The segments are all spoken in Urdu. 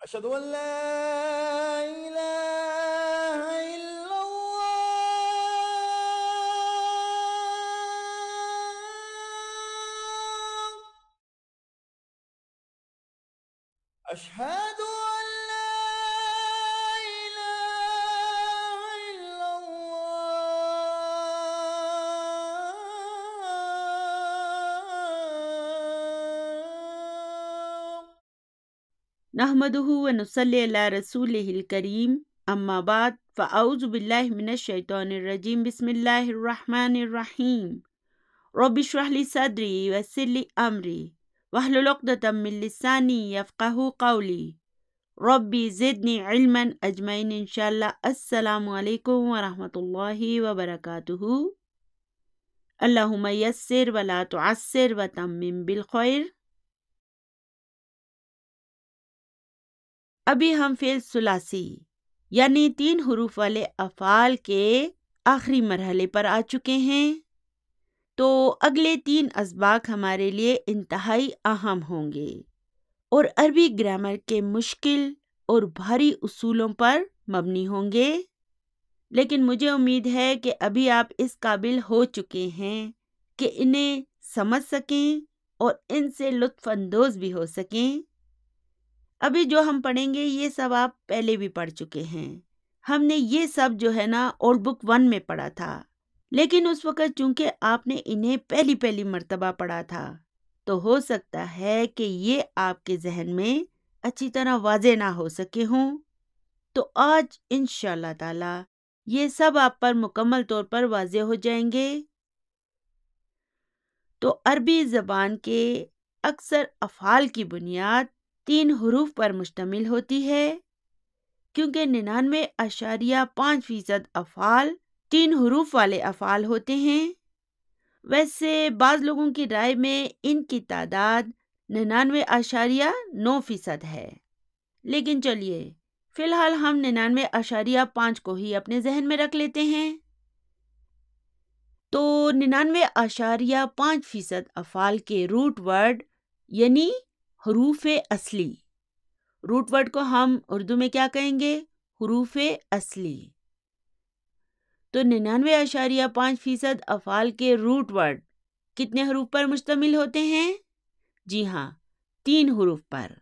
أشهد أن لا إله إلا الله. أشهد أن لا إله إلا الله. نحمده ونصلی علی رسولہ الکریم، اما بعد فاعوذ باللہ من الشیطان الرجیم، بسم اللہ الرحمن الرحیم۔ رب اشرح لی صدری ویسر لی امری واحلل عقدۃ من لسانی یفقہوا قولی، ربی زدنی علما اجمعین انشاءاللہ۔ السلام علیکم ورحمۃ اللہ وبرکاتہ۔ اللہم یسر ولا تعسر وتمم بالخیر۔ ابھی ہم فعل ثلاثی یعنی 3 حروف والے افعال کے آخری مرحلے پر آ چکے ہیں، تو اگلے 3 اسباق ہمارے لیے انتہائی اہم ہوں گے اور عربی گرامر کے مشکل اور بھاری اصولوں پر مبنی ہوں گے، لیکن مجھے امید ہے کہ ابھی آپ اس قابل ہو چکے ہیں کہ انہیں سمجھ سکیں اور ان سے لطف اندوز بھی ہو سکیں۔ ابھی جو ہم پڑھیں گے یہ سب آپ پہلے بھی پڑھ چکے ہیں۔ ہم نے یہ سب جو ہے نا اولڈ بک 1 میں پڑھا تھا، لیکن اس وقت چونکہ آپ نے انہیں پہلی مرتبہ پڑھا تھا تو ہو سکتا ہے کہ یہ آپ کے ذہن میں اچھی طرح واضح نہ ہو سکے ہوں، تو آج انشاءاللہ تعالی یہ سب آپ پر مکمل طور پر واضح ہو جائیں گے۔ تو عربی زبان کے اکثر افعال کی بنیاد 3 حروف پر مشتمل ہوتی ہے، کیونکہ 99.5% افعال 3 حروف والے افعال ہوتے ہیں۔ ویسے بعض لوگوں کی رائے میں ان کی تعداد 99.9% ہے، لیکن چلیے فی الحال ہم 99.5 کو ہی اپنے ذہن میں رکھ لیتے ہیں۔ تو 99.5% افعال کے روٹ ورڈ یعنی حروف اصلی، روٹ ورڈ کو ہم اردو میں کیا کہیں گے؟ حروف اصلی۔ تو 99.5% افعال کے روٹ ورڈ کتنے حروف پر مشتمل ہوتے ہیں؟ جی ہاں، 3 حروف پر۔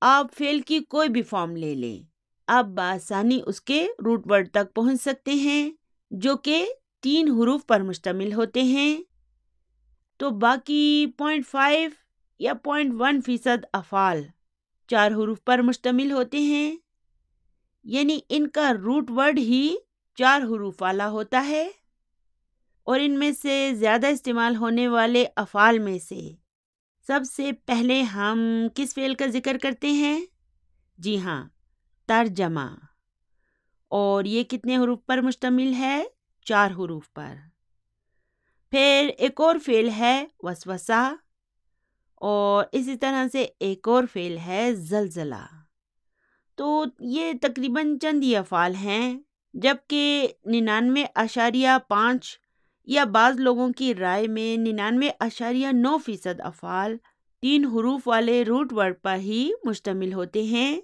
آپ فعل کی کوئی بھی فارم لے لیں، آپ بآسانی اس کے روٹ ورڈ تک پہنچ سکتے ہیں جو کہ 3 حروف پر مشتمل ہوتے ہیں۔ تو باقی 0.5 یا 0.1% افعال 4 حروف پر مشتمل ہوتے ہیں، یعنی ان کا روٹ ورڈ ہی 4 حروف والا ہوتا ہے۔ اور ان میں سے زیادہ استعمال ہونے والے افعال میں سے سب سے پہلے ہم کس فعل کا ذکر کرتے ہیں؟ جی ہاں، ترجمہ۔ اور یہ کتنے حروف پر مشتمل ہے؟ 4 حروف پر۔ پھر ایک اور فعل ہے وسوسہ، اور اسی طرح سے ایک اور فعل ہے زلزلہ۔ تو یہ تقریباً چند ہی افعال ہیں، جبکہ 99.5 یا بعض لوگوں کی رائے میں 99.9% افعال 3 حروف والے روٹ ورڈ پر ہی مشتمل ہوتے ہیں،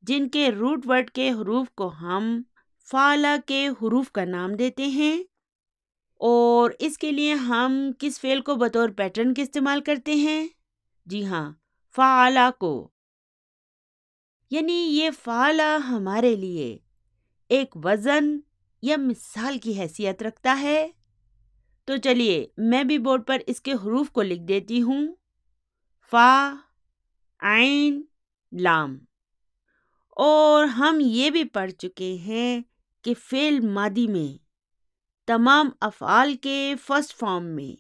جن کے روٹ ورڈ کے حروف کو ہم فعلہ کے حروف کا نام دیتے ہیں۔ اور اس کے لیے ہم کس فعل کو بطور پیٹرن کے استعمال کرتے ہیں؟ جی ہاں، فعلہ کو۔ یعنی یہ فعلہ ہمارے لیے ایک وزن یا مثال کی حیثیت رکھتا ہے۔ تو چلیے میں بھی بورڈ پر اس کے حروف کو لکھ دیتی ہوں: فا، عین، لام۔ اور ہم یہ بھی پڑھ چکے ہیں کہ فعل ماضی میں تمام افعال کے فرسٹ فارم میں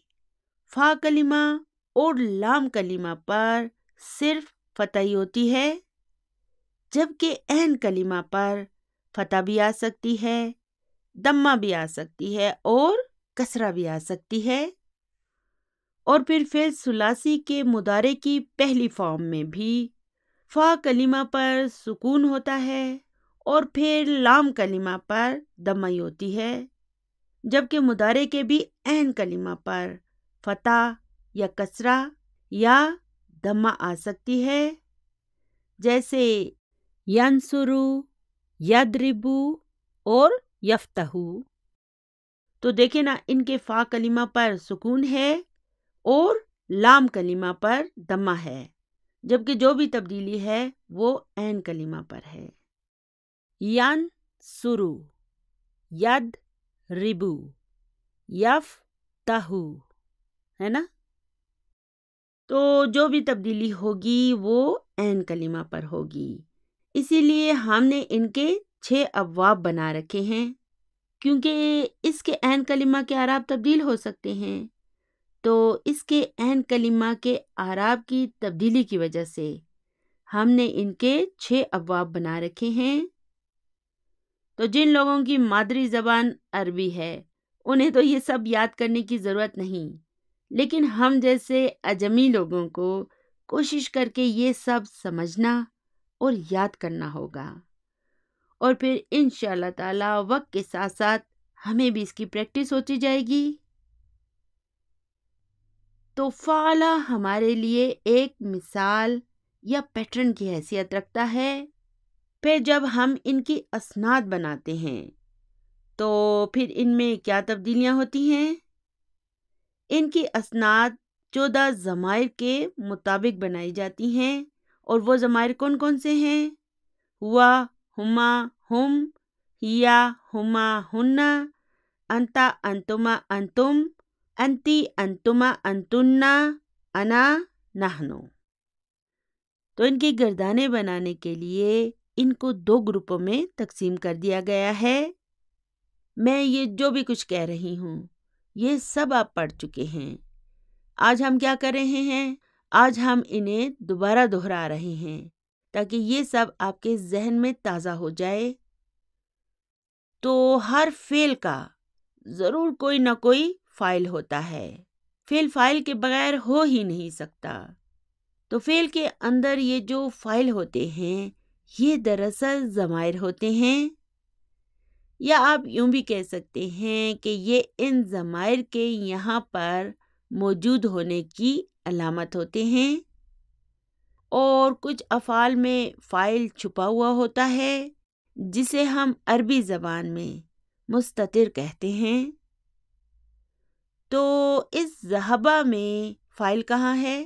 فا کلمہ اور لام کلمہ پر صرف فتح ہی ہوتی ہے، جبکہ عین کلمہ پر فتح بھی آ سکتی ہے، دمہ بھی آ سکتی ہے اور کسرہ بھی آ سکتی ہے، اور پھر فعل ثلاثی کے مضارع کی پہلی فارم میں بھی فا کلمہ پر سکون ہوتا ہے اور پھر لام کلمہ پر دمّی ہوتی ہے، جبکہ مضارع کے بھی عین کلمہ پر فتح یا کسرہ یا دمہ آ سکتی ہے، جیسے ینصرو، یضربو اور یفتحو۔ تو دیکھیں نا، ان کے فا کلمہ پر سکون ہے اور لام کلمہ پر دمہ ہے، جبکہ جو بھی تبدیلی ہے وہ عین کلمہ پر ہے۔ ینصرو، یضربو، یفتحو، ہے نا؟ تو جو بھی تبدیلی ہوگی وہ عین کلمہ پر ہوگی، اسی لیے ہم نے ان کے 6 ابواب بنا رکھے ہیں، کیونکہ اس کے عین کلمہ کے اعراب تبدیل ہو سکتے ہیں، تو اس کے عین کلمہ کے اعراب کی تبدیلی کی وجہ سے ہم نے ان کے 6 ابواب بنا رکھے ہیں۔ تو جن لوگوں کی مادری زبان عربی ہے انہیں تو یہ سب یاد کرنے کی ضرورت نہیں، لیکن ہم جیسے اجمی لوگوں کو کوشش کر کے یہ سب سمجھنا اور یاد کرنا ہوگا، اور پھر انشاءاللہ تعالی وقت کے ساتھ ساتھ ہمیں بھی اس کی پریکٹس ہوتی جائے گی۔ تو فعل ہمارے لیے ایک مثال یا پیٹرن کی حیثیت رکھتا ہے۔ پھر جب ہم ان کی اسناد بناتے ہیں تو پھر ان میں کیا تبدیلیاں ہوتی ہیں؟ ان کی اسناد 14 ضمائر کے مطابق بنائی جاتی ہیں، اور وہ ضمائر کون کون سے ہیں؟ ہوا، ہما، ہم، ہیا، ہما، ہنہ، انتا، انتما، انتم، انتی، انتما، انتنہ، انا، نحنو۔ تو ان کی گردانیں بنانے کے لیے ان کو 2 گروپوں میں تقسیم کر دیا گیا ہے۔ میں یہ جو بھی کچھ کہہ رہی ہوں یہ سب آپ پڑھ چکے ہیں۔ آج ہم کیا کر رہے ہیں؟ آج ہم انہیں دوبارہ دہرا رہے ہیں تاکہ یہ سب آپ کے ذہن میں تازہ ہو جائے۔ تو ہر فعل کا ضرور کوئی نہ کوئی فاعل ہوتا ہے، فعل فاعل کے بغیر ہو ہی نہیں سکتا۔ تو فعل کے اندر یہ جو فاعل ہوتے ہیں یہ دراصل ضمائر ہوتے ہیں، یا آپ یوں بھی کہہ سکتے ہیں کہ یہ ان ضمائر کے یہاں پر موجود ہونے کی علامت ہوتے ہیں۔ اور کچھ افعال میں فاعل چھپا ہوا ہوتا ہے جسے ہم عربی زبان میں مستتر کہتے ہیں۔ تو اس ذہبہ میں فاعل کہاں ہے؟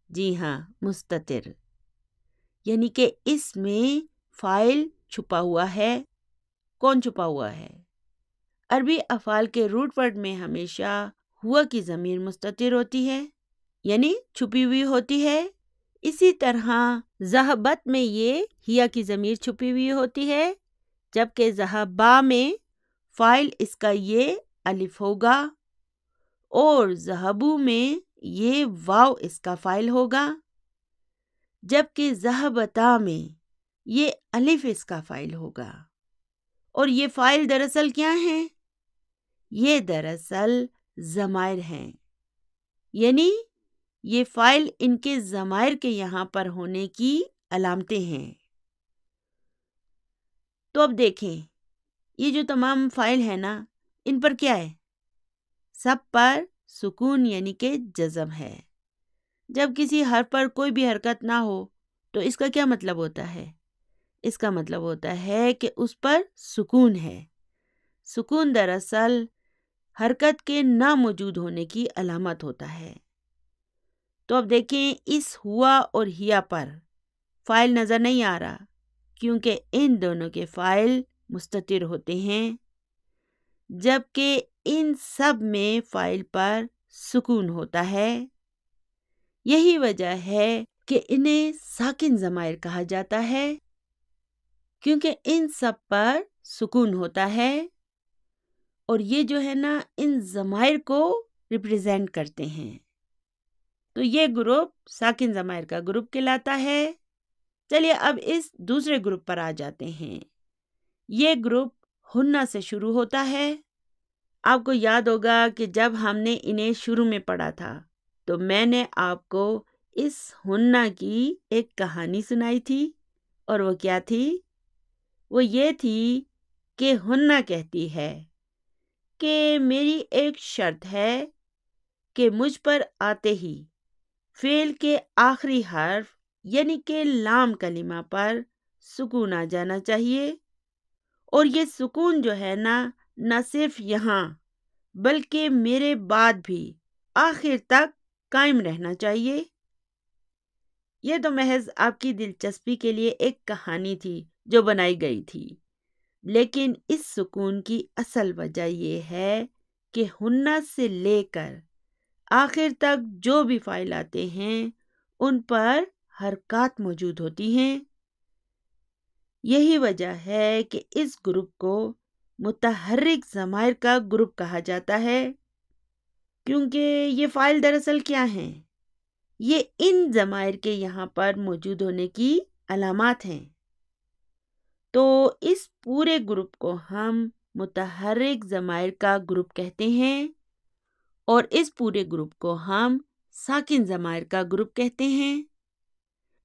جی ہاں، مستتر، یعنی کہ اس میں فاعل چھپا ہوا ہے۔ کون چھپا ہوا ہے؟ عربی افعال کے روٹ ورڈ میں ہمیشہ ہوا کی ضمیر مستتر ہوتی ہے، یعنی چھپی ہوئی ہوتی ہے۔ اسی طرح ذہبت میں یہ ہیا کی ضمیر چھپی ہوئی ہوتی ہے، جبکہ ذہبا میں فاعل اس کا یہ الف ہوگا، اور ذہبو میں یہ واو اس کا فاعل ہوگا، جبکہ ذہبتا میں یہ الف اس کا فاعل ہوگا۔ اور یہ فاعل دراصل کیا ہیں؟ یہ دراصل ضمائر ہیں، یعنی یہ فاعل ان کے ضمائر کے یہاں پر ہونے کی علامتیں ہیں۔ تو اب دیکھیں، یہ جو تمام فاعل ہیں نا، ان پر کیا ہے؟ سب پر سکون یعنی کہ جزم ہے۔ جب کسی حرف پر کوئی بھی حرکت نہ ہو تو اس کا کیا مطلب ہوتا ہے؟ اس کا مطلب ہوتا ہے کہ اس پر سکون ہے۔ سکون دراصل حرکت کے نہ موجود ہونے کی علامت ہوتا ہے۔ تو اب دیکھیں، اس ہوا اور ہیا پر فاعل نظر نہیں آ رہا، کیونکہ ان دونوں کے فاعل مستتر ہوتے ہیں، جبکہ ان سب میں فاعل پر سکون ہوتا ہے۔ یہی وجہ ہے کہ انہیں ساکن ضمائر کہا جاتا ہے، کیونکہ ان سب پر سکون ہوتا ہے، اور یہ جو ہے نا ان ضمائر کو ریپریزینٹ کرتے ہیں۔ تو یہ گروپ ساکن ضمائر کا گروپ کہلاتا ہے۔ چلیے اب اس دوسرے گروپ پر آ جاتے ہیں۔ یہ گروپ ہنہ سے شروع ہوتا ہے آپ کو یاد ہوگا کہ جب ہم نے انہیں شروع میں پڑھا تھا تو میں نے آپ کو اس ہننا کی ایک کہانی سنائی تھی، اور وہ کیا تھی؟ وہ یہ تھی کہ ہننا کہتی ہے کہ میری ایک شرط ہے کہ مجھ پر آتے ہی فعل کے آخری حرف یعنی کہ لام کلمہ پر سکون آ جانا چاہیے، اور یہ سکون جو ہے نہ صرف یہاں بلکہ میرے بعد بھی آخر تک قائم رہنا چاہیے۔ یہ تو محض آپ کی دلچسپی کے لیے ایک کہانی تھی جو بنائی گئی تھی، لیکن اس سکون کی اصل وجہ یہ ہے کہ ہننا سے لے کر آخر تک جو بھی فاعل آتے ہیں ان پر حرکات موجود ہوتی ہیں۔ یہی وجہ ہے کہ اس گروپ کو متحرک ضمائر کا گروپ کہا جاتا ہے، کیونکہ یہ فاعل دراصل کیا ہیں؟ یہ ان ضمائر کے یہاں پر موجود ہونے کی علامات ہیں۔ تو اس پورے گروپ کو ہم متحرک ضمائر کا گروپ کہتے ہیں، اور اس پورے گروپ کو ہم ساکن ضمائر کا گروپ کہتے ہیں۔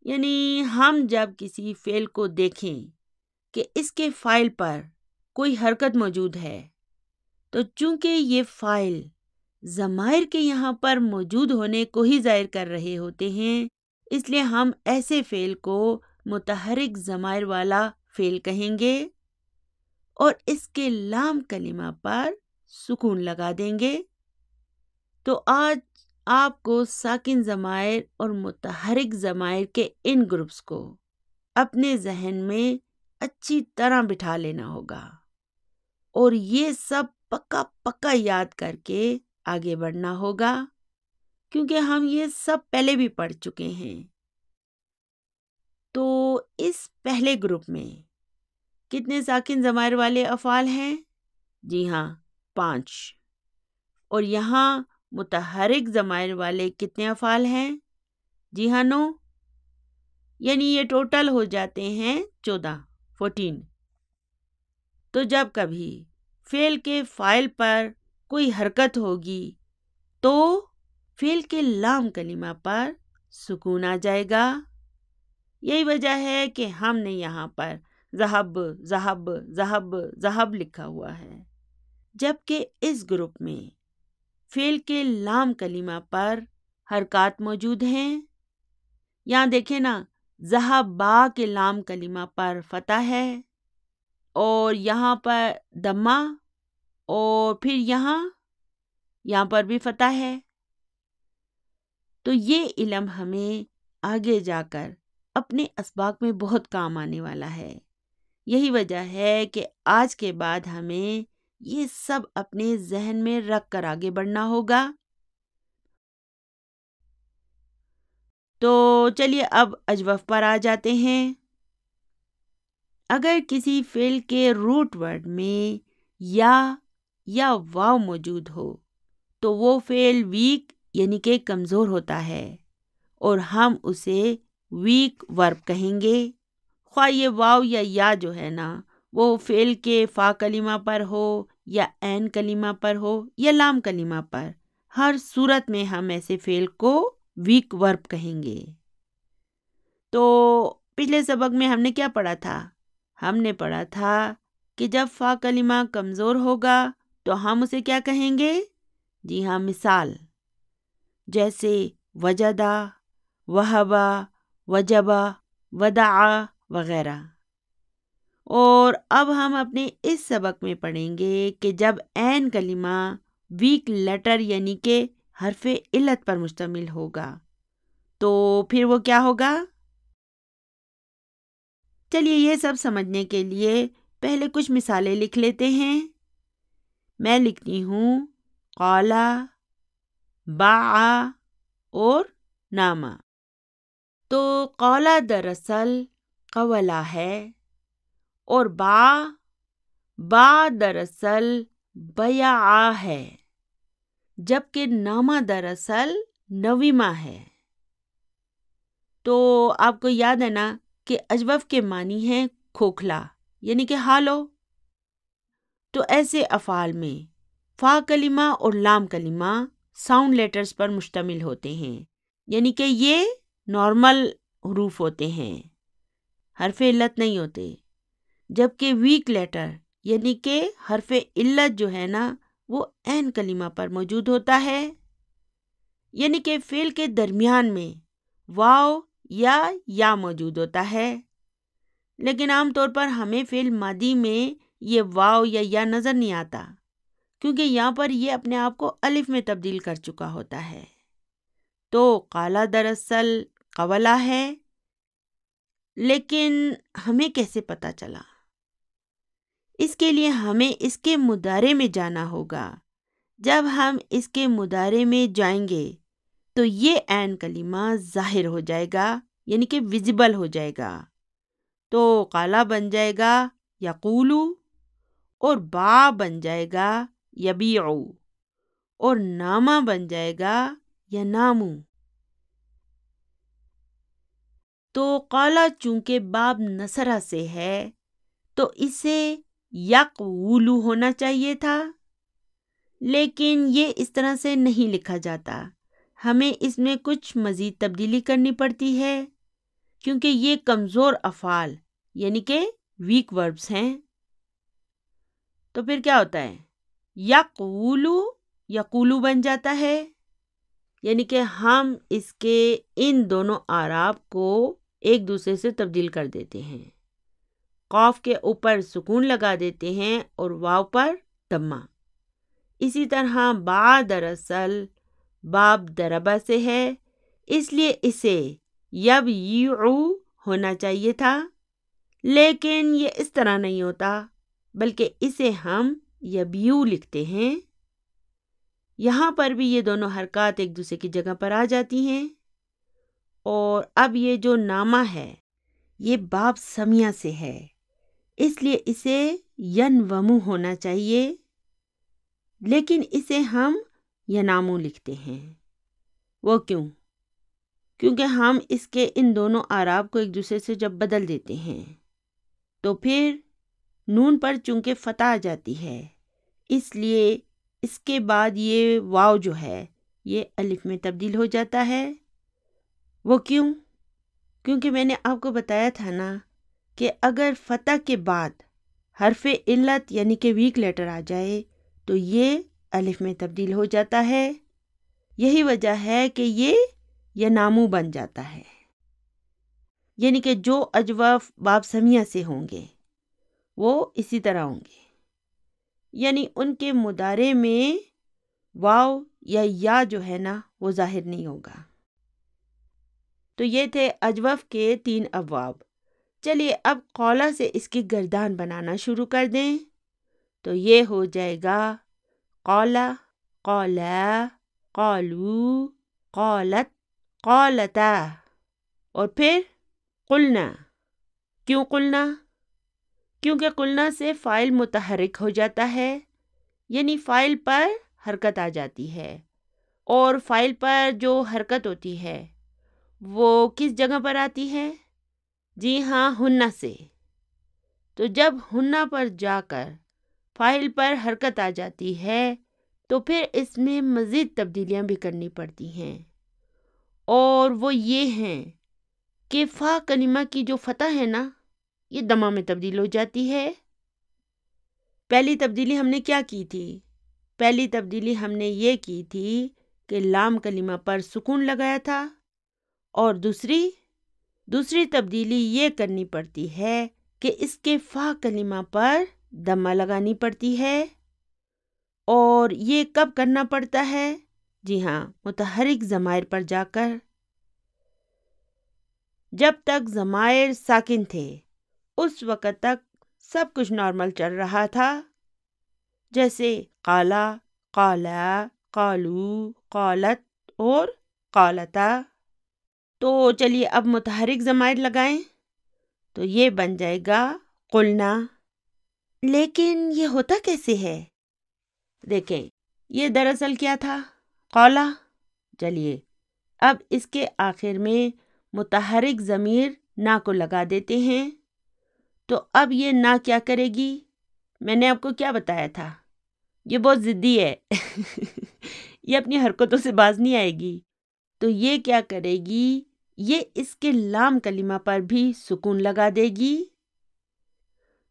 یعنی ہم جب کسی فعل کو دیکھیں کہ اس کے فاعل پر کوئی حرکت موجود ہے، تو چونکہ یہ فاعل ضمائر کے یہاں پر موجود ہونے کو ہی ظاہر کر رہے ہوتے ہیں، اس لیے ہم ایسے فعل کو متحرک ضمائر والا فعل کہیں گے، اور اس کے لام کلمہ پر سکون لگا دیں گے۔ تو آج آپ کو ساکن ضمائر اور متحرک ضمائر کے ان گروپس کو اپنے ذہن میں اچھی طرح بٹھا لینا ہوگا، اور یہ سب پکا یاد کر کے آگے بڑھنا ہوگا، کیونکہ ہم یہ سب پہلے بھی پڑھ چکے ہیں۔ تو اس پہلے گروپ میں کتنے ساکن ضمائر والے افعال ہیں؟ جی ہاں، 5۔ اور یہاں متحرک ضمائر والے کتنے افعال ہیں؟ جی ہاں، 9۔ یعنی یہ ٹوٹل ہو جاتے ہیں 14۔ تو جب کبھی فعل کے فاعل پر کوئی حرکت ہوگی تو فعل کے لام کلمہ پر سکون آ جائے گا۔ یہی وجہ ہے کہ ہم نے یہاں پر ذہب ذہب ذہب ذہب لکھا ہوا ہے، جبکہ اس گروپ میں فعل کے لام کلمہ پر حرکات موجود ہیں۔ یہاں دیکھیں نا، ذہبا کے لام کلمہ پر فتح ہے، اور یہاں پر دمہ، اور پھر یہاں پر بھی فتح ہے۔ تو یہ علم ہمیں آگے جا کر اپنے اسباق میں بہت کام آنے والا ہے۔ یہی وجہ ہے کہ آج کے بعد ہمیں یہ سب اپنے ذہن میں رکھ کر آگے بڑھنا ہوگا۔ تو چلیے اب اجوف پر آ جاتے ہیں۔ اگر کسی فعل کے روٹ ورڈ میں یا واو موجود ہو تو وہ فعل ویک یعنی کہ کمزور ہوتا ہے، اور ہم اسے ویک ورب کہیں گے، خواہ یہ واو یا جو ہے نا وہ فعل کے فا کلمہ پر ہو یا عین کلمہ پر ہو یا لام کلمہ پر، ہر صورت میں ہم ایسے فعل کو ویک ورب کہیں گے۔ تو پچھلے سبق میں ہم نے کیا پڑھا تھا؟ ہم نے پڑھا تھا کہ جب فا کلمہ کمزور ہوگا تو ہم اسے کیا کہیں گے؟ جی ہاں، مثال جیسے وجدہ، وہبا، وجبا، ودعا وغیرہ۔ اور اب ہم اپنے اس سبق میں پڑھیں گے کہ جب عین کلمہ ویک لیٹر یعنی کہ حرف علت پر مشتمل ہوگا تو پھر وہ کیا ہوگا؟ چلیے یہ سب سمجھنے کے لیے پہلے کچھ مثالیں لکھ لیتے ہیں۔ میں لکھتی ہوں قالا، باعا اور ناما۔ تو قالا دراصل قولا ہے، اور با دراصل بیعا ہے، جبکہ ناما دراصل نویما ہے۔ تو آپ کو یاد ہے نا کہ اجوف کے معنی ہے کھوکھلا، یعنی کہ ہالو۔ تو ایسے افعال میں فا کلمہ اور لام کلمہ ساؤنڈ لیٹرز پر مشتمل ہوتے ہیں، یعنی کہ یہ نارمل حروف ہوتے ہیں، حرف علت نہیں ہوتے، جبکہ ویک لیٹر یعنی کہ حرف علت جو ہے نا وہ عین کلمہ پر موجود ہوتا ہے، یعنی کہ فعل کے درمیان میں واو یا موجود ہوتا ہے، لیکن عام طور پر ہمیں فعل ماضی میں یہ واو یا نظر نہیں آتا، کیونکہ یہاں پر یہ اپنے آپ کو الف میں تبدیل کر چکا ہوتا ہے۔ تو قالا دراصل قولا ہے، لیکن ہمیں کیسے پتہ چلا؟ اس کے لیے ہمیں اس کے مضارع میں جانا ہوگا۔ جب ہم اس کے مضارع میں جائیں گے تو یہ عین کلمہ ظاہر ہو جائے گا، یعنی کہ ویزیبل ہو جائے گا۔ تو قالا بن جائے گا یقولو، اور با بن جائے گا یبیعو، اور نامہ بن جائے گا ینامو۔ تو قالا چونکہ باب نصرہ سے ہے تو اسے یقولو ہونا چاہیے تھا، لیکن یہ اس طرح سے نہیں لکھا جاتا، ہمیں اس میں کچھ مزید تبدیلی کرنی پڑتی ہے، کیونکہ یہ کمزور افعال یعنی کہ ویک وربز ہیں۔ تو پھر کیا ہوتا ہے؟ یقولو بن جاتا ہے، یعنی کہ ہم اس کے ان دونوں اعراب کو ایک دوسرے سے تبدیل کر دیتے ہیں، قاف کے اوپر سکون لگا دیتے ہیں اور واو پر دمہ۔ اسی طرح با دراصل باب دربا سے ہے، اس لیے اسے یبیعو ہونا چاہیے تھا، لیکن یہ اس طرح نہیں ہوتا، بلکہ اسے ہم یبیو لکھتے ہیں۔ یہاں پر بھی یہ دونوں حرکات ایک دوسرے کی جگہ پر آ جاتی ہیں۔ اور اب یہ جو نامہ ہے یہ باب سمیہ سے ہے، اس لیے اسے ینومو ہونا چاہیے، لیکن اسے ہم ینامو لکھتے ہیں۔ وہ کیوں؟ کیونکہ ہم اس کے ان دونوں اعراب کو ایک دوسرے سے جب بدل دیتے ہیں تو پھر نون پر چونکہ فتح آ جاتی ہے، اس لیے اس کے بعد یہ واو جو ہے یہ الف میں تبدیل ہو جاتا ہے۔ وہ کیوں؟ کیونکہ میں نے آپ کو بتایا تھا نا کہ اگر فتح کے بعد حرف علت یعنی کہ ویک لیٹر آ جائے تو یہ الف میں تبدیل ہو جاتا ہے، یہی وجہ ہے کہ یہ ینامو بن جاتا ہے، یعنی کہ جو اجواف باب سمیہ سے ہوں گے وہ اسی طرح ہوں گے، یعنی ان کے مضارع میں واو یا جو ہے نا وہ ظاہر نہیں ہوگا۔ تو یہ تھے اجوف کے 3 ابواب۔ چلیے اب قولا سے اس کی گردان بنانا شروع کر دیں، تو یہ ہو جائے گا قولا، قولا، قالو، قالت، قالتا، اور پھر قلنا۔ کیوں قلنا؟ کیونکہ قلنا سے فاعل متحرک ہو جاتا ہے، یعنی فاعل پر حرکت آ جاتی ہے، اور فاعل پر جو حرکت ہوتی ہے وہ کس جگہ پر آتی ہے؟ جی ہاں، ہنہ سے۔ تو جب ہنہ پر جا کر فاعل پر حرکت آ جاتی ہے تو پھر اس میں مزید تبدیلیاں بھی کرنی پڑتی ہیں، اور وہ یہ ہیں کہ فا کلمہ کی جو فتح ہے نا یہ دمہ میں تبدیل ہو جاتی ہے۔ پہلی تبدیلی ہم نے کیا کی تھی؟ پہلی تبدیلی ہم نے یہ کی تھی کہ لام کلمہ پر سکون لگایا تھا، اور دوسری تبدیلی یہ کرنی پڑتی ہے کہ اس کے فا کلمہ پر دمہ لگانی پڑتی ہے، اور یہ کب کرنا پڑتا ہے؟ جی ہاں، متحرک ضمائر پر جا کر۔ جب تک ضمائر ساکن تھے اس وقت تک سب کچھ نارمل چل رہا تھا، جیسے قالا، قالا، قالو، قالت اور قالتا۔ تو چلیے اب متحرک ضمائر لگائیں، تو یہ بن جائے گا قلنا۔ لیکن یہ ہوتا کیسے ہے؟ دیکھیں، یہ دراصل کیا تھا؟ قولا۔ چلیے اب اس کے آخر میں متحرک ضمیر نا کو لگا دیتے ہیں، تو اب یہ نا کیا کرے گی؟ میں نے آپ کو کیا بتایا تھا یہ بہت ضدی ہے یہ اپنی حرکتوں سے باز نہیں آئے گی. تو یہ کیا کرے گی؟ یہ اس کے لام کلمہ پر بھی سکون لگا دے گی.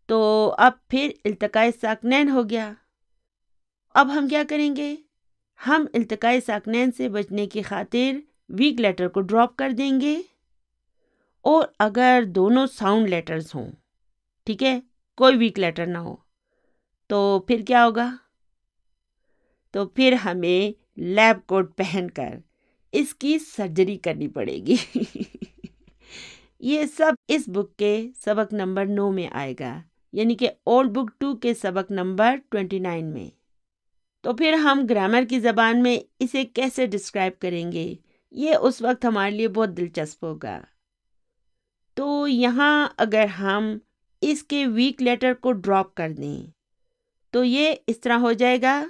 تو اب پھر التقاء ساکنین ہو گیا. اب ہم کیا کریں گے؟ ہم التقاء ساکنین سے بچنے کی خاطر ویک لیٹر کو ڈراپ کر دیں گے. اور اگر دونوں ساؤنڈ لیٹرز ہوں، ٹھیک ہے، کوئی ویک لیٹر نہ ہو، تو پھر کیا ہوگا؟ تو پھر ہمیں لیب کوٹ پہن کر اس کی سرجری کرنی پڑے گی یہ سب اس بک کے سبق نمبر 9 میں آئے گا، یعنی کہ اولڈ بک 2 کے سبق نمبر 29 میں. تو پھر ہم گرامر کی زبان میں اسے کیسے ڈسکرائب کریں گے؟ یہ اس وقت ہمارے لیے بہت دلچسپ ہوگا. تو یہاں اگر ہم اس کے ویک لیٹر کو ڈراپ کر دیں تو یہ اس طرح ہو جائے گا.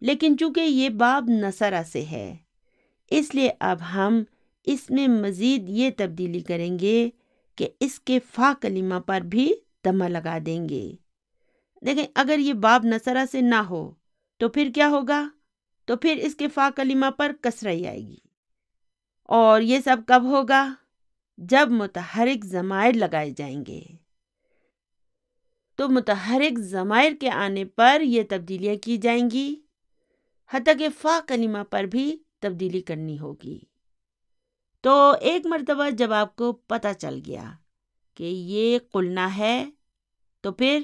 لیکن چونکہ یہ باب نصرہ سے ہے، اس لیے اب ہم اس میں مزید یہ تبدیلی کریں گے کہ اس کے فا کلمہ پر بھی دمہ لگا دیں گے. دیکھیں، اگر یہ باب نصرہ سے نہ ہو تو پھر کیا ہوگا؟ تو پھر اس کے فا کلمہ پر کسرہ ہی آئے گی. اور یہ سب کب ہوگا؟ جب متحرک ضمائر لگائے جائیں گے. تو متحرک ضمائر کے آنے پر یہ تبدیلیاں کی جائیں گی، حتیٰ کہ فا کلمہ پر بھی تبدیلی کرنی ہوگی. تو ایک مرتبہ جب آپ کو پتہ چل گیا کہ یہ قلنا ہے، تو پھر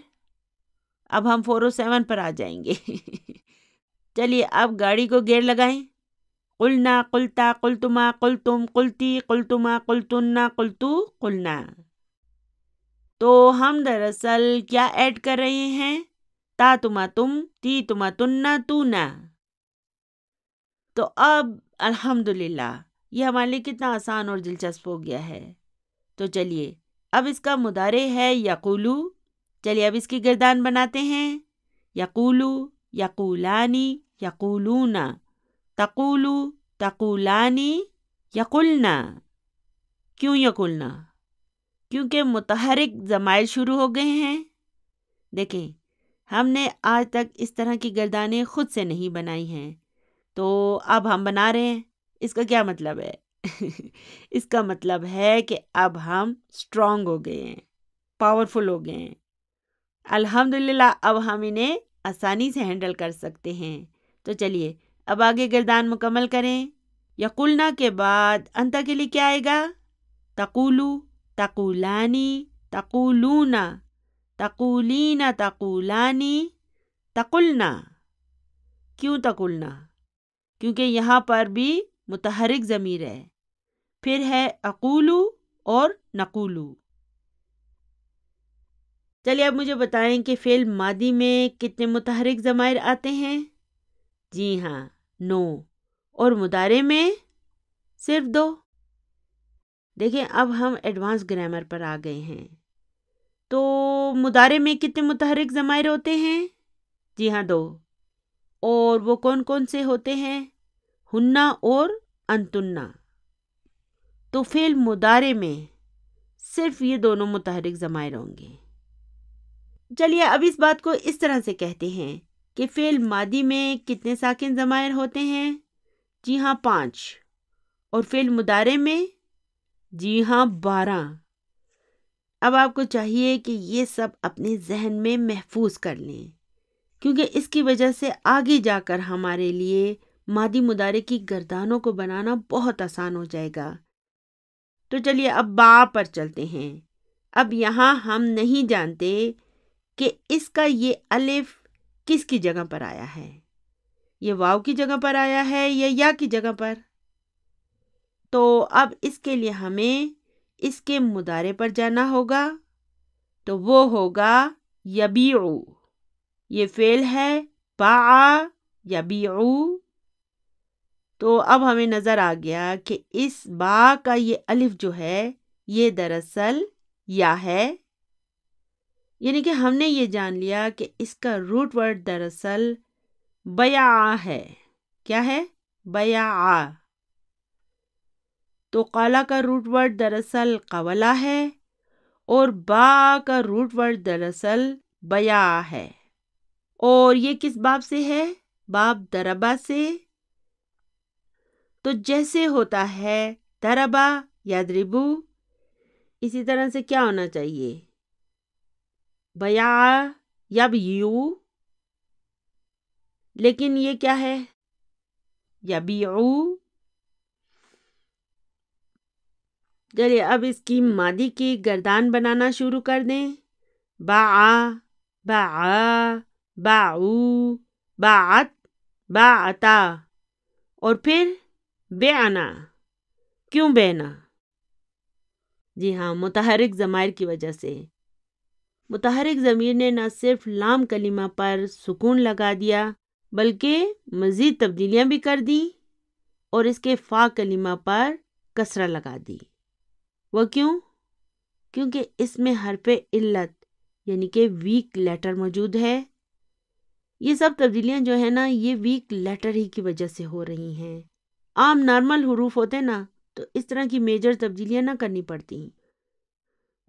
اب ہم 407 پر آ جائیں گے چلیے اب گاڑی کو گیئر لگائیں. قلنا، قلتا، قلتما، قلتم، قلتی، قلتما، قلتنا، قلتو، قلنا. تو ہم دراصل کیا ایڈ کر رہے ہیں؟ تا تما تم، تی تما تننا، تو نا. تو اب الحمدللہ یہ ہمارے لیے کتنا آسان اور دلچسپ ہو گیا ہے. تو چلیے اب اس کا مضارع ہے یقولو. چلیے اب اس کی گردان بناتے ہیں. یقولو، یقولانی، یقولونا، تقولو، تقولانی، یقولنا. کیوں یقولنا؟ کیونکہ متحرک ضمائر شروع ہو گئے ہیں. دیکھیں، ہم نے آج تک اس طرح کی گردانیں خود سے نہیں بنائی ہیں، تو اب ہم بنا رہے ہیں. اس کا کیا مطلب ہے؟ اس کا مطلب ہے کہ اب ہم اسٹرانگ ہو گئے ہیں، پاورفل ہو گئے ہیں. الحمدللہ اب ہم انہیں آسانی سے ہینڈل کر سکتے ہیں. تو چلیے اب آگے گردان مکمل کریں. یقولنا کے بعد انتا کے لیے کیا آئے گا؟ تقولو، تقولانی، تقولونا، تقولینا، تقولانی، تقلنا. کیوں تقلنا؟ کیونکہ یہاں پر بھی متحرک ضمیر ہے. پھر ہے اقولو اور نقولو. چلیے اب مجھے بتائیں کہ فعل ماضی میں کتنے متحرک ضمائر آتے ہیں؟ جی ہاں، 9. اور مضارع میں صرف 2. دیکھیں اب ہم ایڈوانس گرامر پر آ گئے ہیں. تو مضارع میں کتنے متحرک ضمائر ہوتے ہیں؟ جی ہاں، 2. اور وہ کون کون سے ہوتے ہیں؟ ہننا اور انتنا. تو فعل مضارع میں صرف یہ دونوں متحرک ضمائر ہوں گے. چلیے اب اس بات کو اس طرح سے کہتے ہیں کہ فعل ماضی میں کتنے ساکن ضمائر ہوتے ہیں؟ جی ہاں، 5. اور فعل مضارع میں؟ جی ہاں، 12. اب آپ کو چاہیے کہ یہ سب اپنے ذہن میں محفوظ کر لیں، کیونکہ اس کی وجہ سے آگے جا کر ہمارے لیے ماضی مضارع کی گردانوں کو بنانا بہت آسان ہو جائے گا. تو چلیے اب با پر چلتے ہیں. اب یہاں ہم نہیں جانتے کہ اس کا یہ الف کس کی جگہ پر آیا ہے. یہ واو کی جگہ پر آیا ہے یا یا کی جگہ پر. تو اب اس کے لیے ہمیں اس کے مضارع پر جانا ہوگا. تو وہ ہوگا یبیعو. یہ فعل ہے باع یبیعو. تو اب ہمیں نظر آ گیا کہ اس با کا یہ الف جو ہے یہ دراصل یا ہے. یعنی کہ ہم نے یہ جان لیا کہ اس کا روٹ ورڈ دراصل بیع ہے. کیا ہے؟ بیع. تو قالا کا روٹ ورڈ دراصل قولا ہے اور با کا روٹ ورڈ دراصل بیع ہے. اور یہ کس باب سے ہے؟ باب دربا سے۔ تو جیسے ہوتا ہے دربا یدربو، اسی طرح سے کیا ہونا چاہیے؟ بیع یبیع، لیکن یہ کیا ہے؟ یبیعو۔ چلیے اب اس کی ماضی کی گردان بنانا شروع کر دیں۔ باع، باع، باعو، باعت، باعتا، اور پھر بعنا۔ کیوں بعنا؟ جی ہاں، متحرک ضمائر کی وجہ سے۔ متحرک ضمیر نے نہ صرف لام کلمہ پر سکون لگا دیا بلکہ مزید تبدیلیاں بھی کر دیں اور اس کے فا کلمہ پر کسرہ لگا دی۔ وہ کیوں؟ کیونکہ اس میں حرف علت یعنی کہ ویک لیٹر موجود ہے۔ یہ سب تبدیلیاں جو ہیں نا، یہ ویک لیٹر ہی کی وجہ سے ہو رہی ہیں۔ عام نارمل حروف ہوتے نا تو اس طرح کی میجر تبدیلیاں نہ کرنی پڑتی۔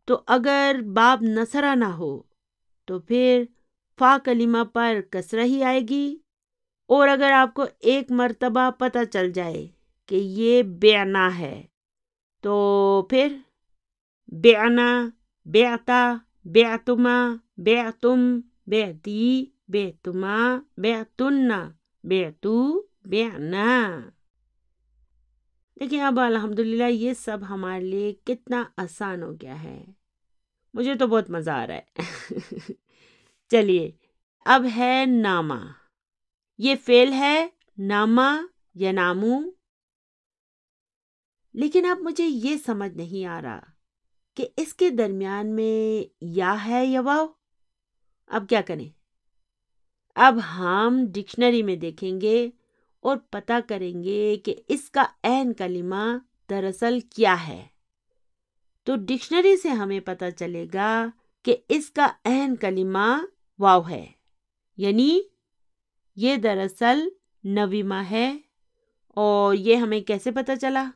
تو اگر باب نصرہ نہ ہو تو پھر فا کلمہ پر کسرہ ہی آئے گی، اور اگر آپ کو ایک مرتبہ پتہ چل جائے کہ یہ بعنا ہے تو پھر بعنا، بعتا، بعتما، بعتم، بعتی، بعتما، بعتن، بعتو، بعنا۔ دیکھیں اب الحمدللہ یہ سب ہمارے لیے کتنا آسان ہو گیا ہے، مجھے تو بہت مزہ آ رہا ہے۔ چلیے اب ہے نامہ۔ یہ فعل ہے نامہ یا نامو، لیکن اب مجھے یہ سمجھ نہیں آ رہا کہ اس کے درمیان میں یا ہے یا واو۔ اب کیا کریں؟ اب ہم ڈکشنری میں دیکھیں گے اور پتہ کریں گے کہ اس کا عین کلمہ دراصل کیا ہے۔ تو ڈکشنری سے ہمیں پتہ چلے گا کہ اس کا عین کلمہ واو ہے، یعنی یہ دراصل نویمہ ہے۔ اور یہ ہمیں کیسے پتہ چلا؟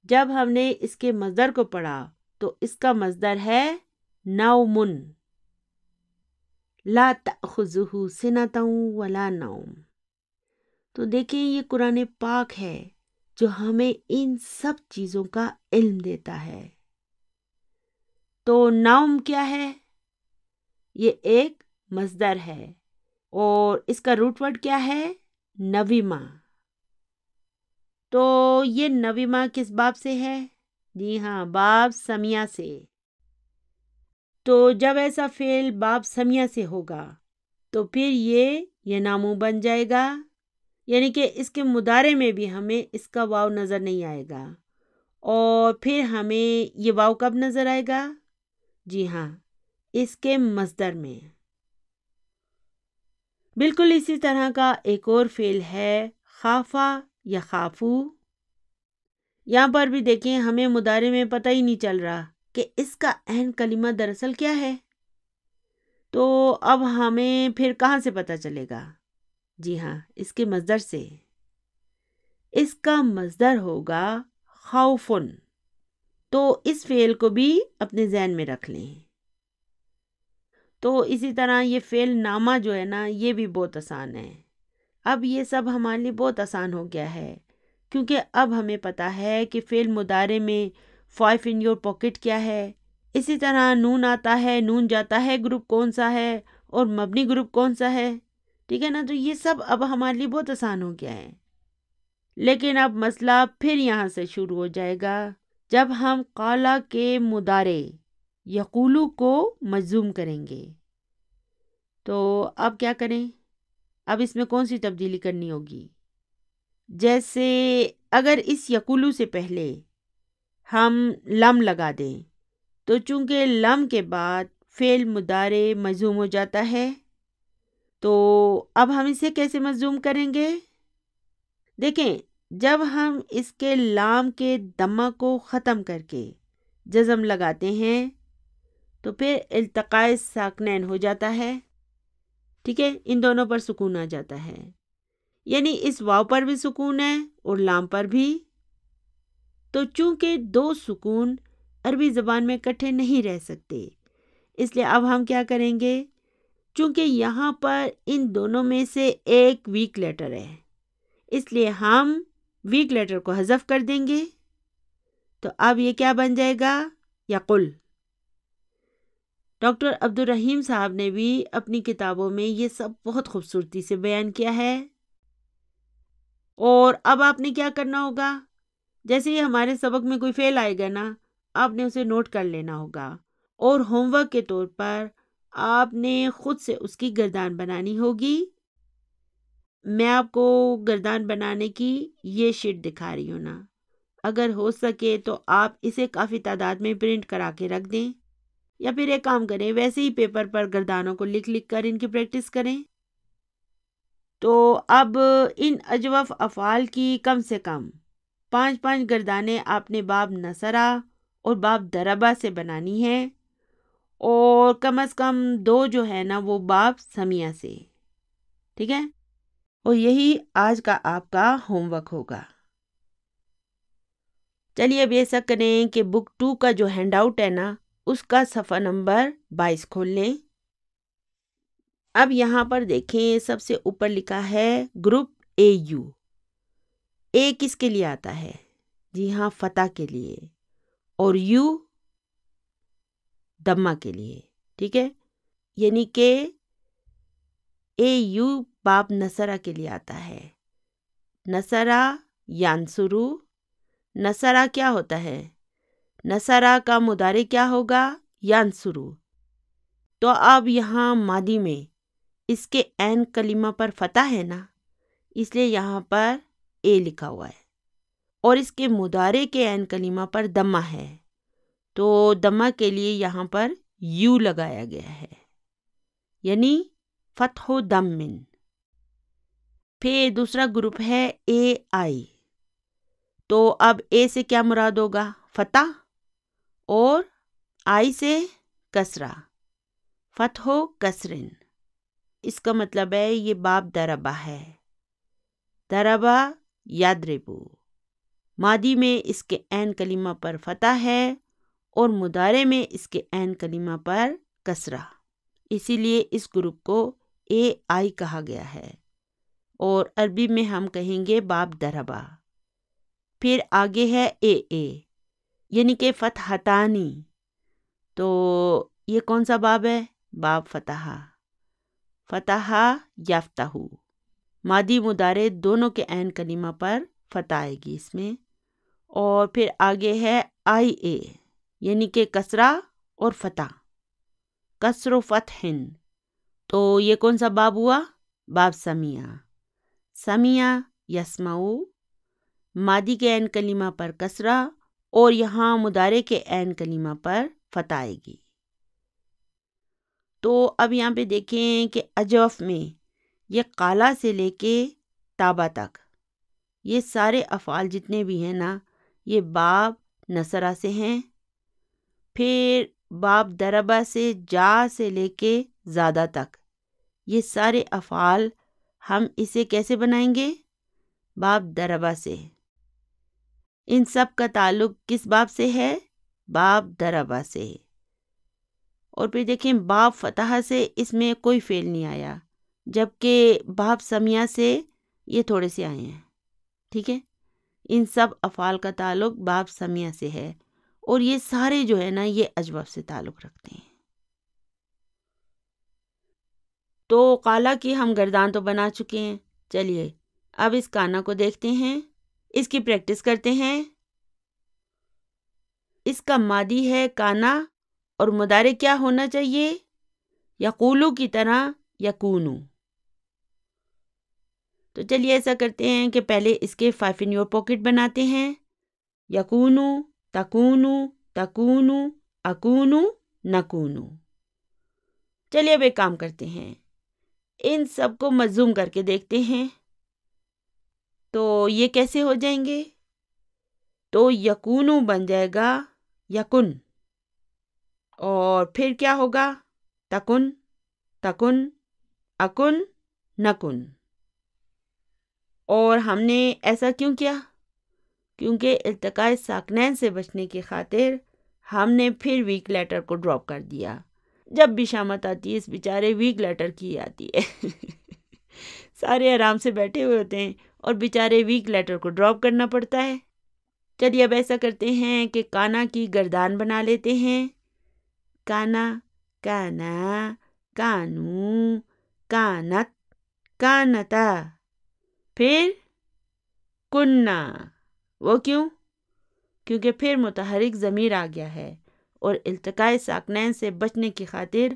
جب ہم نے اس کے مصدر کو پڑھا تو اس کا مصدر ہے نومن، لا تأخذہ سنۃ ولا نوم۔ تو دیکھیں یہ قرآن پاک ہے جو ہمیں ان سب چیزوں کا علم دیتا ہے۔ تو نوم کیا ہے؟ یہ ایک مصدر ہے اور اس کا روٹ ورڈ کیا ہے؟ نویمہ۔ تو یہ نویمہ کس باب سے ہے؟ جی ہاں، باب سمیہ سے۔ تو جب ایسا فعل باب سمیہ سے ہوگا تو پھر یہ ینامو بن جائے گا، یعنی کہ اس کے مضارع میں بھی ہمیں اس کا واو نظر نہیں آئے گا۔ اور پھر ہمیں یہ واو کب نظر آئے گا؟ جی ہاں، اس کے مصدر میں۔ بالکل اسی طرح کا ایک اور فعل ہے خافا یا خافو۔ یہاں پر بھی دیکھیں ہمیں مضارع میں پتہ ہی نہیں چل رہا کہ اس کا عین کلمہ دراصل کیا ہے۔ تو اب ہمیں پھر کہاں سے پتہ چلے گا؟ جی ہاں، اس کے مصدر سے۔ اس کا مصدر ہوگا خوفن۔ تو اس فعل کو بھی اپنے ذہن میں رکھ لیں۔ تو اسی طرح یہ فعل نامہ جو ہے نا، یہ بھی بہت آسان ہے۔ اب یہ سب ہمارے لیے بہت آسان ہو گیا ہے کیونکہ اب ہمیں پتہ ہے کہ فعل مضارع میں 5 in your pocket کیا ہے۔ اسی طرح نون آتا ہے، نون جاتا ہے، گروپ کون سا ہے، اور مبنی گروپ کون سا ہے، ٹھیک ہے نا۔ تو یہ سب اب ہمارے لیے بہت آسان ہو گیا ہے۔ لیکن اب مسئلہ پھر یہاں سے شروع ہو جائے گا جب ہم قالا کے مضارع یقولو کو مجزوم کریں گے۔ تو اب کیا کریں؟ اب اس میں کون سی تبدیلی کرنی ہوگی؟ جیسے اگر اس یقولو سے پہلے ہم لم لگا دیں تو چونکہ لم کے بعد فعل مضارع مجزوم ہو جاتا ہے، تو اب ہم اسے کیسے مجزوم کریں گے؟ دیکھیں جب ہم اس کے لام کے دمہ کو ختم کر کے جزم لگاتے ہیں تو پھر التقاء ساکنین ہو جاتا ہے، ٹھیک ہے، ان دونوں پر سکون آ جاتا ہے، یعنی اس واو پر بھی سکون ہے اور لام پر بھی۔ تو چونکہ دو سکون عربی زبان میں اکٹھے نہیں رہ سکتے، اس لیے اب ہم کیا کریں گے؟ چونکہ یہاں پر ان دونوں میں سے ایک ویک لیٹر ہے، اس لیے ہم ویک لیٹر کو حذف کر دیں گے. تو اب یہ کیا بن جائے گا؟ یقل. ڈاکٹر عبدالرحیم صاحب نے بھی اپنی کتابوں میں یہ سب بہت خوبصورتی سے بیان کیا ہے. اور اب آپ نے کیا کرنا ہوگا؟ جیسے ہی ہمارے سبق میں کوئی فعل آئے گا نا، آپ نے اسے نوٹ کر لینا ہوگا، اور ہوم ورک کے طور پر آپ نے خود سے اس کی گردان بنانی ہوگی. میں آپ کو گردان بنانے کی یہ شیٹ دکھا رہی ہوں نا، اگر ہو سکے تو آپ اسے کافی تعداد میں پرنٹ کرا کے رکھ دیں، یا پھر ایک کام کریں، ویسے ہی پیپر پر گردانوں کو لکھ لکھ کر ان کی پریکٹس کریں. تو اب ان اجوف افعال کی کم سے کم 5 گردانیں آپ نے باب نصرہ اور باب ضربہ سے بنانی ہے، اور کم از کم 2 جو ہے نا وہ باب سمیہ سے. ٹھیک ہے، اور یہی آج کا آپ کا ہوم ورک ہوگا. چلیے اب ایسا کریں کہ بک 2 کا جو ہینڈ آؤٹ ہے نا، اس کا صفحہ نمبر 22 کھول لیں. اب یہاں پر دیکھیں، سب سے اوپر لکھا ہے گروپ اے یو. اے کس کے لیے آتا ہے؟ جی ہاں، فتح کے لیے، اور یو دمہ کے لیے. ٹھیک ہے، یعنی کہ اے یو باب نصرہ کے لیے آتا ہے. نصرہ ینصرو. نصرہ کیا ہوتا ہے؟ نصرہ کا مضارع کیا ہوگا؟ ینصرو. تو اب یہاں ماضی میں اس کے عین کلمہ پر فتح ہے نا، اس لیے یہاں پر اے لکھا ہوا ہے، اور اس کے مضارع کے عین کلمہ پر دمہ ہے، تو دمہ کے لیے یہاں پر یو لگایا گیا ہے، یعنی فتح و دم من. پھر دوسرا گروپ ہے اے آئی. تو اب اے سے کیا مراد ہوگا؟ فتح، اور آئی سے کسرہ، فتح و کسرن. اس کا مطلب ہے یہ باب ضربہ ہے. ضربہ یضربو. ماضی میں اس کے عین کلمہ پر فتح ہے، اور مضارع میں اس کے عین کلمہ پر کسرہ، اسی لیے اس گروپ کو اے آئی کہا گیا ہے، اور عربی میں ہم کہیں گے باب ضربہ. پھر آگے ہے اے یعنی کہ فتحتانی. تو یہ کون سا باب ہے؟ باب فتح. فتح یفتح. ماضی مضارع دونوں کے عین کلمہ پر فتح آئے گی اس میں. اور پھر آگے ہے آئی اے یعنی کہ کسرہ اور فتح، کسر و فتح. تو یہ کون سا باب ہوا؟ باب سمیہ. سمیہ یسمعو. ماضی کے عین کلمہ پر کسرہ، اور یہاں مضارع کے عین کلمہ پر فتح آئے گی. تو اب یہاں پہ دیکھیں کہ اجوف میں یہ قالا سے لے کے تابا تک یہ سارے افعال جتنے بھی ہیں نا، یہ باب نصرہ سے ہیں. پھر باب ضربہ سے جا سے لے کے زادہ تک یہ سارے افعال ہم اسے کیسے بنائیں گے؟ باب ضربہ سے. ان سب کا تعلق کس باب سے ہے؟ باب ضربہ سے. اور پھر دیکھیں باب فتح سے اس میں کوئی فعل نہیں آیا، جبکہ باب سمیہ سے یہ تھوڑے سے آئے ہیں. ٹھیک ہے، ان سب افعال کا تعلق باب سمیہ سے ہے، اور یہ سارے جو ہے نا یہ اجوف سے تعلق رکھتے ہیں. تو قالا کی ہم گردان تو بنا چکے ہیں. چلیے اب اس کانا کو دیکھتے ہیں، اس کی پریکٹس کرتے ہیں. اس کا ماضی ہے کانا، اور مضارع کیا ہونا چاہیے؟ یقولو کی طرح یکونو. تو چلیے ایسا کرتے ہیں کہ پہلے اس کے 5 in your pocket بناتے ہیں. یکونو، تکونو، تکونو، اکونو، نکونو. چلیے اب ایک کام کرتے ہیں، ان سب کو مضموم کر کے دیکھتے ہیں. تو یہ کیسے ہو جائیں گے؟ تو یکونو بن جائے گا یکن، اور پھر کیا ہوگا؟ تکن، تکن، اکن، نکن. اور ہم نے ایسا کیوں کیا؟ کیونکہ التقاء ساکنین سے بچنے کی خاطر ہم نے پھر ویک لیٹر کو ڈراپ کر دیا. جب بھی شامت آتی ہے اس بیچارے ویک لیٹر کی آتی ہے سارے آرام سے بیٹھے ہوئے ہوتے ہیں اور بیچارے ویک لیٹر کو ڈراپ کرنا پڑتا ہے۔ چلیے اب ایسا کرتے ہیں کہ کانا کی گردان بنا لیتے ہیں۔ کانا، کانا، کانو، کانت، کانتا، پھر کننا۔ وہ کیوں؟ کیونکہ پھر متحرک ضمیر آ گیا ہے اور التقاء ساکنین سے بچنے کی خاطر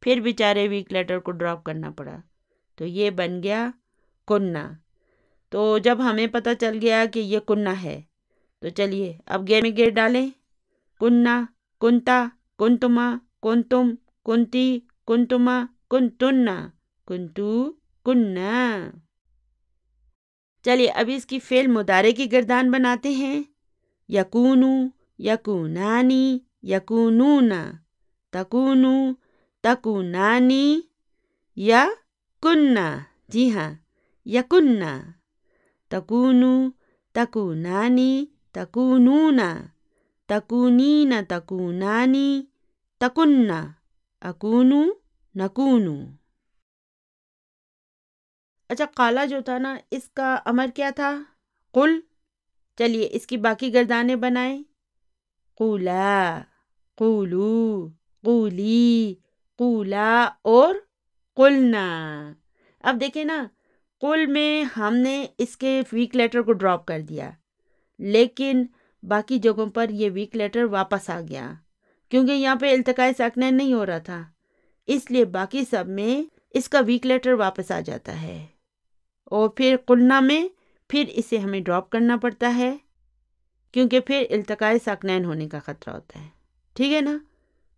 پھر بیچارے ویک لیٹر کو ڈراپ کرنا پڑا، تو یہ بن گیا کننا۔ تو جب ہمیں پتہ چل گیا کہ یہ کننا ہے تو چلیے اب گیر میں گیر ڈالیں۔ کننا، کنتا، کنتما، کنتم، کنتی، کنتما، کنتنا، کنتو، کننا۔ چلیے اب اس کی فعل مضارع کی گردان بناتے ہیں۔ یکونو، یکونانی، یکونونا، تکونو، تکونانی، یا کننا۔ جی ہاں، یکننا، تکونو، تکونانی، تکونونا، تکونین، تکونانی، تکننا، اکونو، نکونو۔ اچھا قالا جو تھا نا اس کا امر کیا تھا؟ قل۔ چلیے اس کی باقی گردانیں بنائیں۔ قولا، قولو، قولی، قولا اور قلنا۔ اب دیکھیں نا، قل میں ہم نے اس کے ویک لیٹر کو ڈراپ کر دیا، لیکن باقی جگہوں پر یہ ویک لیٹر واپس آ گیا کیونکہ یہاں پہ التقاء ساکنین نہیں ہو رہا تھا، اس لیے باقی سب میں اس کا ویک لیٹر واپس آ جاتا ہے۔ اور پھر قلنا میں پھر اسے ہمیں ڈراپ کرنا پڑتا ہے کیونکہ پھر التقاء ساکنین ہونے کا خطرہ ہوتا ہے۔ ٹھیک ہے نا؟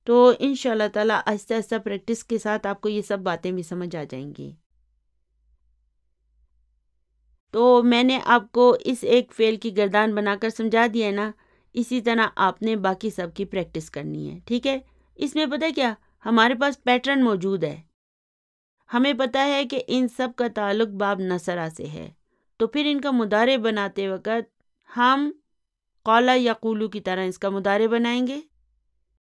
تو انشاءاللہ تعالیٰ آہستہ آہستہ پریکٹس کے ساتھ آپ کو یہ سب باتیں بھی سمجھ آ جائیں گی۔ تو میں نے آپ کو اس ایک فعل کی گردان بنا کر سمجھا دیا ہے نا، اسی طرح آپ نے باقی سب کی پریکٹس کرنی ہے۔ ٹھیک ہے؟ اس میں پتہ ہے کیا، ہمارے پاس پیٹرن موجود ہے، ہمیں پتہ ہے کہ ان سب کا تعلق باب نصرہ سے ہے، تو پھر ان کا مضارع بناتے وقت ہم قالا یا قولو کی طرح اس کا مضارع بنائیں گے۔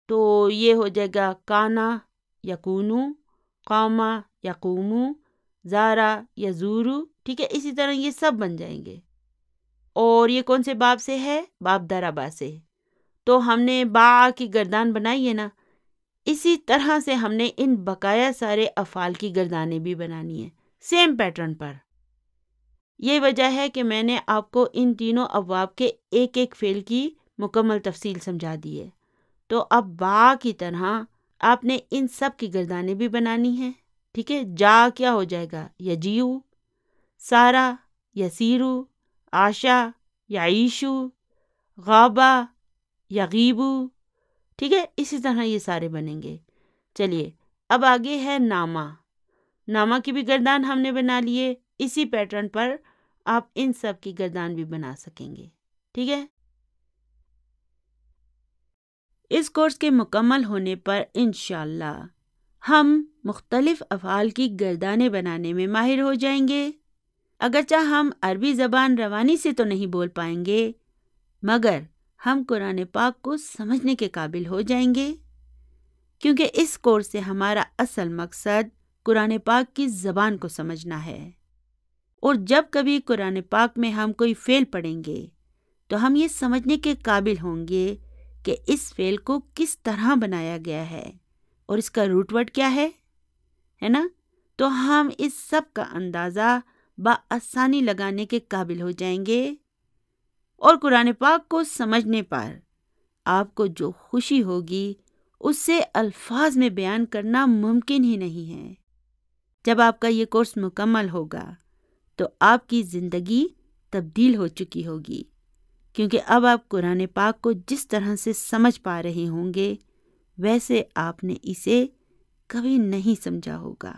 تو یہ ہو جائے گا کانا یکونو، قاما یقومو، زارا یزورو۔ ٹھیک ہے؟ اسی طرح یہ سب بن جائیں گے۔ اور یہ کون سے باب سے ہے؟ باب دربا سے۔ تو ہم نے با کی گردان بنائی ہے نا، اسی طرح سے ہم نے ان بقایا سارے افعال کی گردانیں بھی بنانی ہیں، سیم پیٹرن پر۔ یہ وجہ ہے کہ میں نے آپ کو ان تینوں ابواب کے ایک ایک فعل کی مکمل تفصیل سمجھا دی ہے۔ تو اب با کی طرح آپ نے ان سب کی گردانیں بھی بنانی ہیں۔ ٹھیک ہے؟ جا کیا ہو جائے گا؟ یجیو، سارا یسیرو، عاشا یعیشو، غابا یغیبو۔ ٹھیک ہے؟ اسی طرح یہ سارے بنیں گے۔ چلیے اب آگے ہے نامہ۔ نامہ کی بھی گردان ہم نے بنا لیے، اسی پیٹرن پر آپ ان سب کی گردان بھی بنا سکیں گے۔ ٹھیک ہے؟ اس کورس کے مکمل ہونے پر انشاءاللہ ہم مختلف افعال کی گردانیں بنانے میں ماہر ہو جائیں گے۔ اگرچہ ہم عربی زبان روانی سے تو نہیں بول پائیں گے، مگر ہم قرآن پاک کو سمجھنے کے قابل ہو جائیں گے، کیونکہ اس کورس سے ہمارا اصل مقصد قرآن پاک کی زبان کو سمجھنا ہے۔ اور جب کبھی قرآن پاک میں ہم کوئی فعل پڑھیں گے تو ہم یہ سمجھنے کے قابل ہوں گے کہ اس فعل کو کس طرح بنایا گیا ہے اور اس کا روٹ ورڈ کیا ہے نا؟ تو ہم اس سب کا اندازہ بآسانی لگانے کے قابل ہو جائیں گے، اور قرآن پاک کو سمجھنے پر آپ کو جو خوشی ہوگی اس سے الفاظ میں بیان کرنا ممکن ہی نہیں ہے۔ جب آپ کا یہ کورس مکمل ہوگا تو آپ کی زندگی تبدیل ہو چکی ہوگی، کیونکہ اب آپ قرآن پاک کو جس طرح سے سمجھ پا رہے ہوں گے ویسے آپ نے اسے کبھی نہیں سمجھا ہوگا۔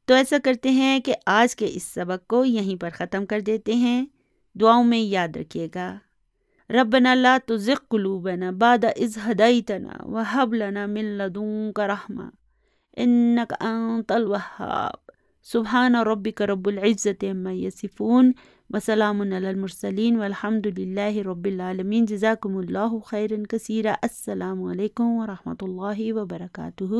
تو ایسا کرتے ہیں کہ آج کے اس سبق کو یہیں پر ختم کر دیتے ہیں۔ دعاؤں میں یاد رکھیے گا، ربنا لا تزغ قلوبنا بعد اذ ہدیتنا وہب لنا من لدنک رحمہ انک انت الوہاب۔ سبحان ربک رب العزت عما یصفون وسلام علی المرسلین والحمد للہ رب العالمین. جزاکم اللہ خیرا کثیرا. السلام علیکم ورحمۃ اللہ وبرکاتہ.